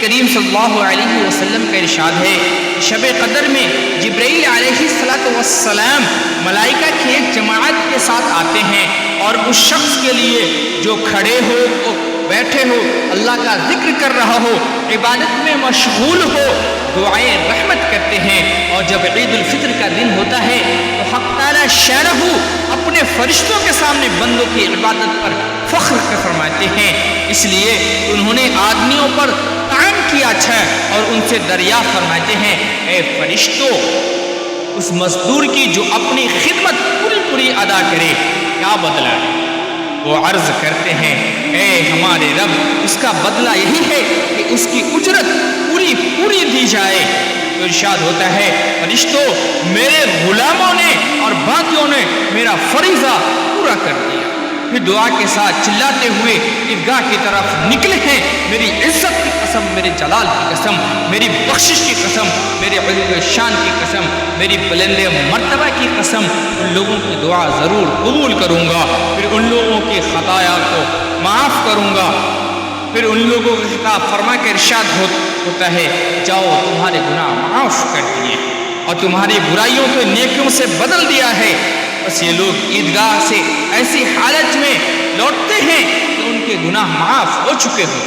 کریم صلی اللہ علیہ وسلم کا ارشاد ہے کہ شب قدر میں جبرائیل علیہ السلام ملائکہ کی ایک جماعت کے ساتھ آتے ہیں اور اس شخص کے لیے جو کھڑے ہو بیٹھے ہو اللہ کا ذکر کر رہا ہو عبادت میں مشغول ہو دعائیں رحمت کرتے ہیں. اور جب عید الفطر کا دن ہوتا ہے تو حق تعالی شانہ اپنے فرشتوں کے سامنے بندوں کی عبادت پر فخر فرماتے ہیں. اس لیے انہوں نے آدمیوں پر طعن کیا اچھا اور ان سے دریافت فرماتے ہیں اے فرشتوں اس مزدور کی جو اپنی خدمت پوری ادا کرے کیا بدلہ ہے؟ وہ عرض کرتے ہیں اے ہمارے رب اس کا بدلہ یہی ہے کہ اس کی اجرت پوری دی جائے. تو ارشاد ہوتا ہے فرشتوں میرے غلاموں نے اور باغیوں نے میرا فریضہ پورا کر دیا. پھر دعا کے ساتھ چلاتے ہوئے عیدگاہ کی طرف نکلے ہیں. میری عزت کی قسم میرے جلال کی قسم میری بخشش کی قسم میرے علو شان کی قسم میری بلند مرتبہ کی قسم ان لوگوں کی دعا ضرور قبول کروں گا. پھر ان لوگوں کی خطایا کو معاف کروں گا. پھر ان لوگوں کو خطاب فرما کے ارشاد ہوتا ہے جاؤ تمہارے گناہ معاف کر دیے اور تمہاری برائیوں کو نیکیوں سے بدل دیا ہے. بس یہ لوگ عیدگاہ سے ایسی حالت میں لوٹتے ہیں کہ ان کے گناہ معاف ہو چکے ہوں.